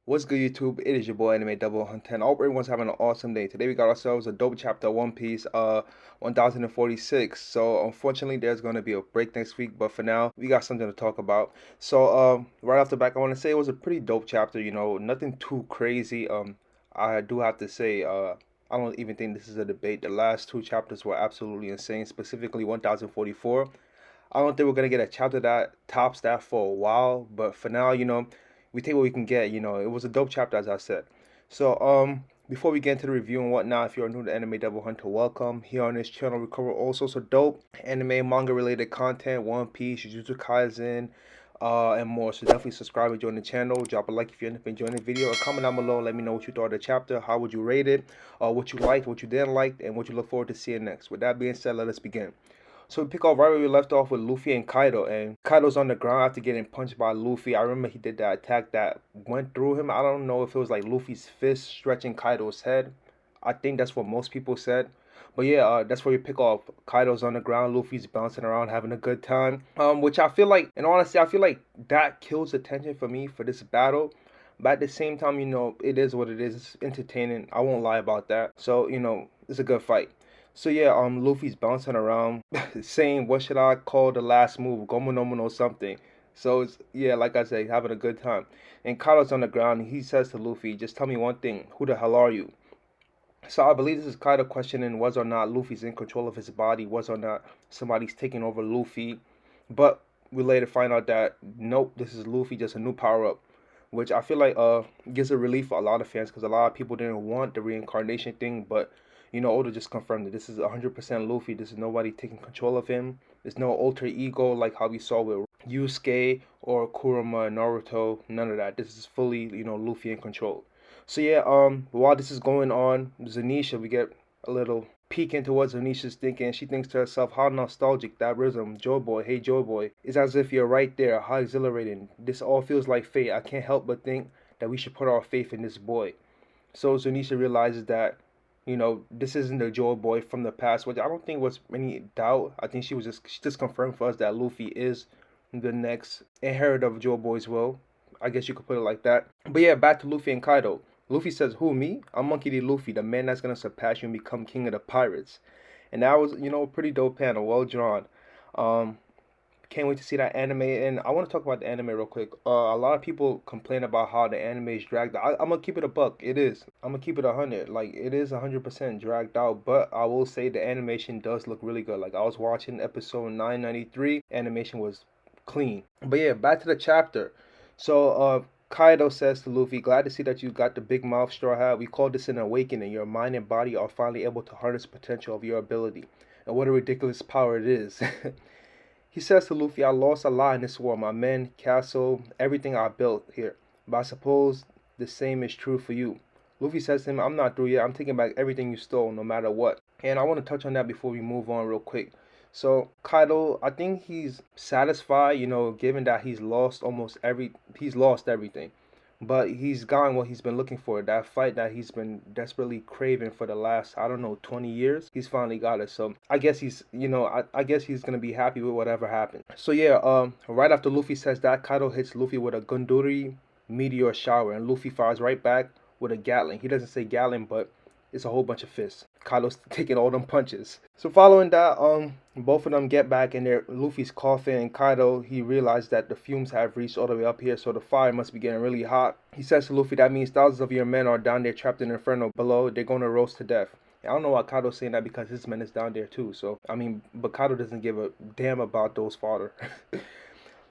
What's good, YouTube? It is your boy Anime Double Hunter. I hope everyone's having an awesome day. Today we got ourselves a dope chapter of One Piece, 1046. So unfortunately, there's gonna be a break next week, but for now, we got something to talk about. So right off the back, I want to say it was a pretty dope chapter. Nothing too crazy. I do have to say, I don't even think this is a debate. The last two chapters were absolutely insane. Specifically, 1044. I don't think we're gonna get a chapter that tops that for a while, but for now, we take what we can get. It was a dope chapter, as I said. So, before we get into the review and whatnot, if you're new to Anime Devil Hunter, welcome. Here on this channel, we cover all sorts of dope anime, manga related content, One Piece, Jujutsu Kaisen, and more. So definitely subscribe and join the channel. Drop a like if you end up enjoying the video, and comment down below. Let me know what you thought of the chapter. How would you rate it? What you liked, what you didn't like, and what you look forward to seeing next. With that being said, let us begin. So we pick up right where we left off with Luffy and Kaido, and Kaido's on the ground after getting punched by Luffy. I remember he did that attack that went through him. I don't know if it was like Luffy's fist stretching Kaido's head. I think that's what most people said. But yeah, that's where we pick up. Kaido's on the ground, Luffy's bouncing around, having a good time. Which I feel like, and honestly, I feel like that kills the tension for me for this battle. But at the same time, it is what it is. It's entertaining. I won't lie about that. So, it's a good fight. So yeah, Luffy's bouncing around, saying, "What should I call the last move? Gomu no Mono something." So it's yeah, like I said, having a good time. And Kaido's on the ground. And he says to Luffy, "Just tell me one thing. Who the hell are you?" So I believe this is Kaido questioning was or not Luffy's in control of his body, was or not somebody's taking over Luffy. But we later find out that nope, this is Luffy, just a new power up, which I feel like gives a relief for a lot of fans because a lot of people didn't want the reincarnation thing, but Oda just confirmed that this is 100% Luffy. This is nobody taking control of him. There's no alter ego like how we saw with Yusuke or Kurama and Naruto. None of that. This is fully, Luffy in control. So yeah, while this is going on, Zanisha, we get a little peek into what Zanisha's thinking. She thinks to herself, how nostalgic that rhythm, Joy Boy, hey Joy Boy. It's as if you're right there. How exhilarating. This all feels like fate. I can't help but think that we should put our faith in this boy. So Zanisha realizes that this isn't the Joy Boy from the past, which I don't think was any doubt. I think she just confirmed for us that Luffy is the next inheritor of Joy Boy's will. I guess you could put it like that. But yeah, back to Luffy and Kaido. Luffy says, "Who, me? I'm Monkey D. Luffy, the man that's gonna surpass you and become king of the pirates." And that was, a pretty dope panel, well drawn. Um, can't wait to see that anime. And I want to talk about the anime real quick. A lot of people complain about how the anime is dragged out. I'm gonna keep it a buck. It is. I'm gonna keep it 100. Like it is 100% dragged out. But I will say the animation does look really good. Like I was watching episode 993. Animation was clean. But yeah, back to the chapter. So Kaido says to Luffy, "Glad to see that you got the big mouth, Straw Hat. We call this an awakening. Your mind and body are finally able to harness the potential of your ability. And what a ridiculous power it is." He says to Luffy, "I lost a lot in this war, my men, castle, everything I built here. But I suppose the same is true for you." Luffy says to him, "I'm not through yet. I'm taking back everything you stole, no matter what." And I want to touch on that before we move on real quick. So Kaido, I think he's satisfied, given that he's lost everything. But he's gotten what he's been looking for. That fight that he's been desperately craving for the last, I don't know, 20 years. He's finally got it. So I guess I guess he's going to be happy with whatever happens. So yeah, right after Luffy says that, Kaido hits Luffy with a Gunduri meteor shower. And Luffy fires right back with a Gatling. He doesn't say Gatling, but it's a whole bunch of fists. Kaido's taking all them punches. So following that, both of them get back and Luffy's coughing, and Kaido, he realized that the fumes have reached all the way up here, so the fire must be getting really hot. He says to Luffy, "That means thousands of your men are down there trapped in the inferno below. They're gonna roast to death." I don't know why Kaido's saying that because his men is down there too. So I mean, but Kaido doesn't give a damn about those fodder.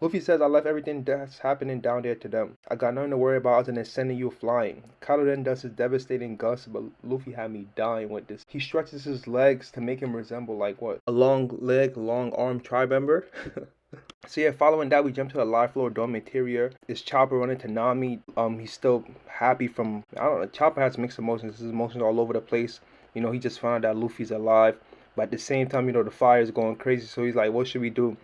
Luffy says, "I left everything that's happening down there to them. I got nothing to worry about other than sending you flying." Kaido then does his devastating gust, but Luffy had me dying with this. He stretches his legs to make him resemble like what? A long leg, long arm tri-member? So yeah, following that, we jump to the live floor dome interior. It's Chopper running to Nami. He's still happy from, I don't know, Chopper has mixed emotions. His emotions all over the place. He just found out Luffy's alive. But at the same time, the fire is going crazy. So he's like, what should we do?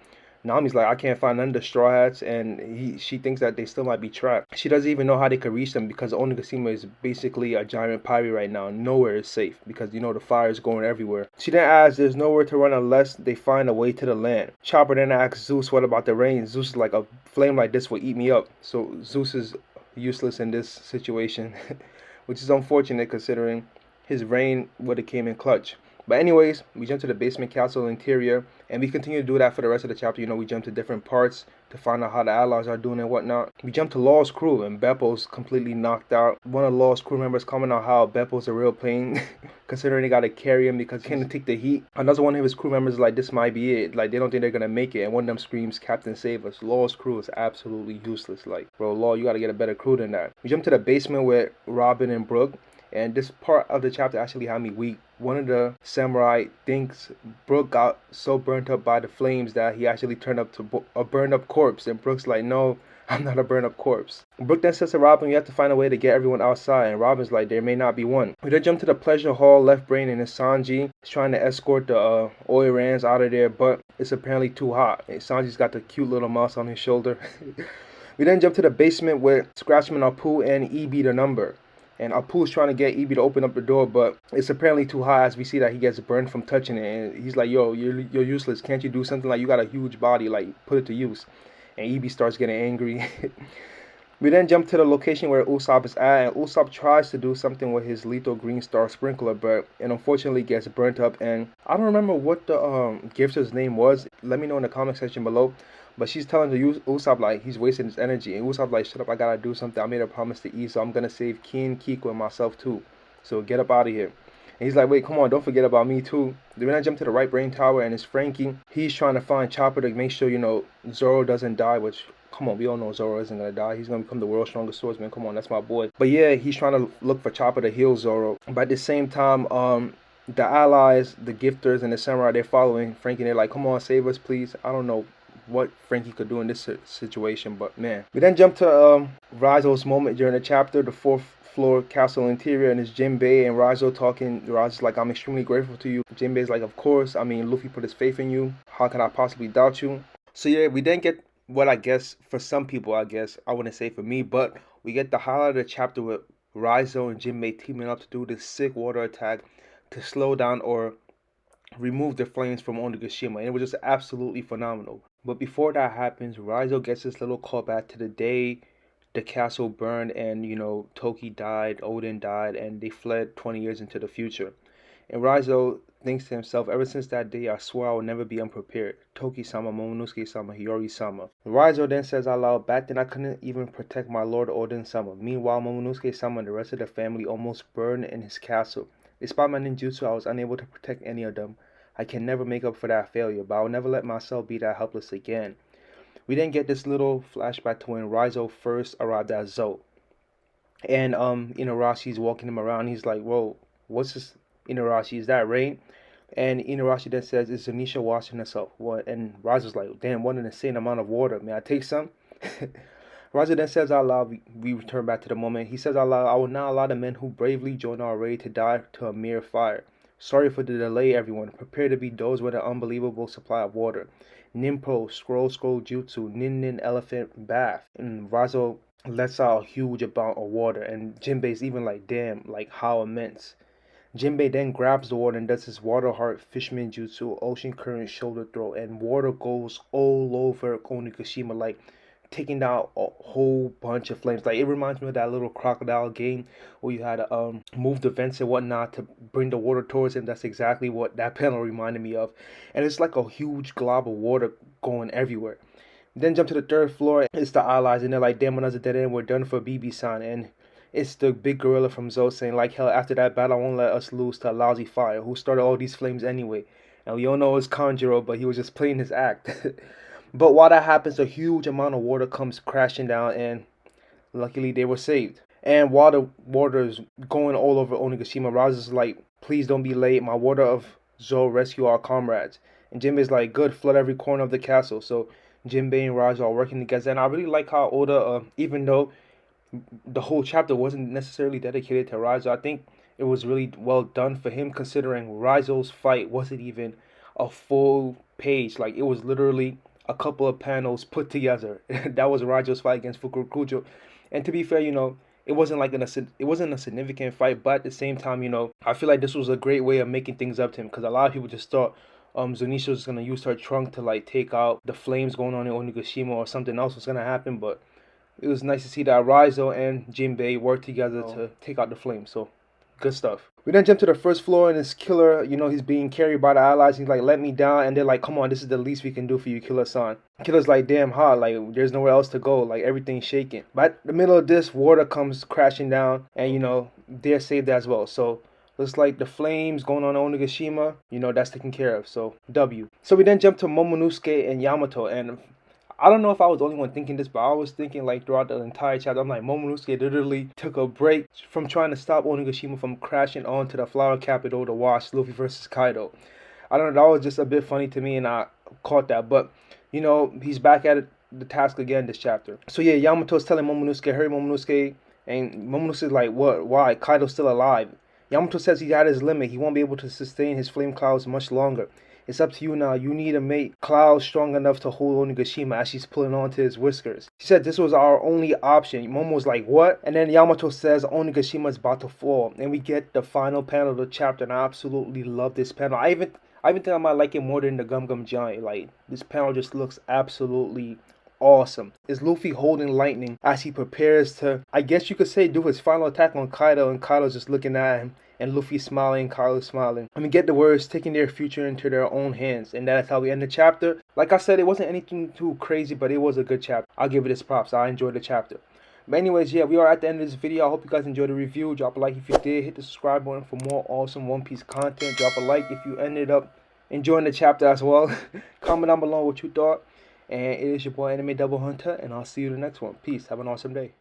Nami's like, I can't find none of the Straw Hats, and she thinks that they still might be trapped. She doesn't even know how they could reach them because Onigashima is basically a giant pirate right now. Nowhere is safe because, the fire is going everywhere. She then asks there's nowhere to run unless they find a way to the land. Chopper then asks Zeus what about the rain. Zeus is like, a flame like this will eat me up. So Zeus is, useless in this situation, which is unfortunate considering his reign would have came in clutch. But anyways, we jump to the basement castle interior, and we continue to do that for the rest of the chapter. We jump to different parts to find out how the allies are doing and whatnot. We jump to Law's crew, and Beppo's completely knocked out. One of Law's crew members comment on how Beppo's a real pain, considering they gotta carry him because he can't take the heat. Another one of his crew members is like, this might be it. Like, they don't think they're gonna make it, and one of them screams, Captain, save us. Law's crew is absolutely useless. Like, bro, Law, you gotta get a better crew than that. We jump to the basement with Robin and Brooke. And this part of the chapter actually had me weak. One of the samurai thinks Brooke got so burnt up by the flames that he actually turned up to a burned up corpse. And Brooke's like, no, I'm not a burned up corpse. Brooke then says to Robin, you have to find a way to get everyone outside. And Robin's like, there may not be one. We then jump to the pleasure hall. Left Brain and Sanji is trying to escort the Oirans out of there, but it's apparently too hot. And Sanji's got the cute little mouse on his shoulder. We then jump to the basement with Scratchman, Apu, and EB the number. And Apu's trying to get EB to open up the door, but it's apparently too high as we see that he gets burned from touching it. And he's like, yo, you're useless. Can't you do something? Like, you got a huge body, like, put it to use. And EB starts getting angry. We then jump to the location where Usopp is at, and Usopp tries to do something with his lethal green star sprinkler, but it unfortunately gets burnt up. And I don't remember what the gifter's name was. Let me know in the comment section below. But she's telling Usopp like he's wasting his energy, and Usopp like, shut up, I gotta do something. I made a promise to E, so I'm gonna save Kin, Kiko, and myself too. So get up out of here. And he's like, wait, come on, don't forget about me too. Then I jump to the right brain tower, and it's Frankie. He's trying to find Chopper to make sure, Zoro doesn't die, which, come on, we all know Zoro isn't gonna die. He's gonna become the world's strongest swordsman. Come on, that's my boy. But yeah, he's trying to look for Chopper to heal Zoro. But at the same time, the allies, the gifters, and the samurai, they're following Frankie. They're like, come on, save us, please. I don't know what Frankie could do in this situation, but man. We then jump to Rizo's moment during the chapter, the 4th floor castle interior, and it's Jinbei and Rizo talking. Rizo's like, I'm extremely grateful to you. Jinbei's like, of course. I mean, Luffy put his faith in you. How can I possibly doubt you? So yeah, we then get what I guess for some people, I wouldn't say for me, but we get the highlight of the chapter with Rizo and Jinbei teaming up to do this sick water attack to slow down or remove the flames from Onigashima, and it was just absolutely phenomenal. But before that happens, Rizo gets this little callback to the day the castle burned and, Toki died, Odin died, and they fled 20 years into the future. And Rizo thinks to himself, ever since that day, I swear I will never be unprepared. Toki-sama, Momonosuke-sama, Hiyori-sama. Rizo then says out loud, back then I couldn't even protect my lord Odin-sama. Meanwhile, Momonosuke-sama and the rest of the family almost burned in his castle. Despite my ninjutsu, I was unable to protect any of them. I can never make up for that failure, but I'll never let myself be that helpless again. We then get this little flashback to when Rizo first arrived at Zou. And Inarashi's walking him around. He's like, whoa, what's this, Inarashi? Is that rain? And Inarashi then says, is Zanisha washing herself? What? And Rizo's like, damn, what an insane amount of water. May I take some? Rizo then says out loud, we return back to the moment. He says out loud, I will not allow the men who bravely join our raid to die to a mere fire. Sorry for the delay, everyone. Prepare to be dosed with an unbelievable supply of water. Ninpo, scroll jutsu, nin elephant bath. And Rizo lets out a huge amount of water. And Jinbei's even like, damn, like how immense. Jinbei then grabs the water and does his water heart fishman jutsu, ocean current shoulder throw. And water goes all over Onigashima, like taking down a whole bunch of flames. Like, it reminds me of that little crocodile game where you had to move the vents and whatnot to bring the water towards him. That's exactly what that panel reminded me of. And it's like a huge glob of water going everywhere. Then jump to the 3rd floor. It's the allies, and they're like, damn, another dead end. We're done for BB-san. And it's the big gorilla from Zou saying, like, hell, after that battle, I won't let us lose to a lousy fire. Who started all these flames anyway? And we all know it's Kanjuro, but he was just playing his act. But while that happens, a huge amount of water comes crashing down, and luckily they were saved. And while the water is going all over Onigashima, Rizo's like, please don't be late. My water of Zou rescue our comrades. And Jinbei's like, good, flood every corner of the castle. So Jinbei and Rizo are working together. And I really like how Oda, even though the whole chapter wasn't necessarily dedicated to Rizo, I think it was really well done for him, considering Rizo's fight wasn't even a full page. Like, it was literally a couple of panels put together. That was Rizo's fight against Fukurokujo. And to be fair, it wasn't like it wasn't a significant fight, but at the same time, I feel like this was a great way of making things up to him, because a lot of people just thought Zunisha was gonna use her trunk to like take out the flames going on in Onigashima, or something else was gonna happen. But it was nice to see that Raizo and Jinbei work together to take out the flames. So good stuff. We then jump to the first floor, and this killer, he's being carried by the allies. He's like, let me down. And they're like, come on, this is the least we can do for you, Killer-san. Killer's like, damn hot. Like, there's nowhere else to go. Like, everything's shaking. But at the middle of this, water comes crashing down. And, they're saved as well. So looks like the flames going on Onigashima, that's taken care of. So, W. So we then jump to Momonosuke and Yamato. And I don't know if I was the only one thinking this, but I was thinking like throughout the entire chapter, I'm like, Momonosuke literally took a break from trying to stop Onigashima from crashing onto the flower capital to watch Luffy versus Kaido. I don't know, that was just a bit funny to me, and I caught that. But, he's back at the task again this chapter. So yeah, Yamato's telling Momonosuke, hurry Momonosuke, and Momonosuke's like, what, why? Kaido's still alive. Yamato says he's at his limit. He won't be able to sustain his flame clouds much longer. It's up to you now. You need to make Cloud strong enough to hold Onigashima as she's pulling onto his whiskers. She said this was our only option. Momo's like, what? And then Yamato says Onigashima is about to fall. And we get the final panel of the chapter. And I absolutely love this panel. I even think I might like it more than the Gum Gum Giant. Like, this panel just looks absolutely awesome. Is Luffy holding lightning as he prepares to, I guess you could say, do his final attack on Kaido, and Kaido's just looking at him, and Luffy smiling, Kaido smiling. I mean, get the words, taking their future into their own hands, and that's how we end the chapter. Like I said, it wasn't anything too crazy, but it was a good chapter. I'll give it its props. I enjoyed the chapter. But anyways, yeah, we are at the end of this video. I hope you guys enjoyed the review. Drop a like if you did. Hit the subscribe button for more awesome One Piece content. Drop a like if you ended up enjoying the chapter as well. Comment down below what you thought. And it is your boy Anime Double Hunter, and I'll see you in the next one. Peace. Have an awesome day.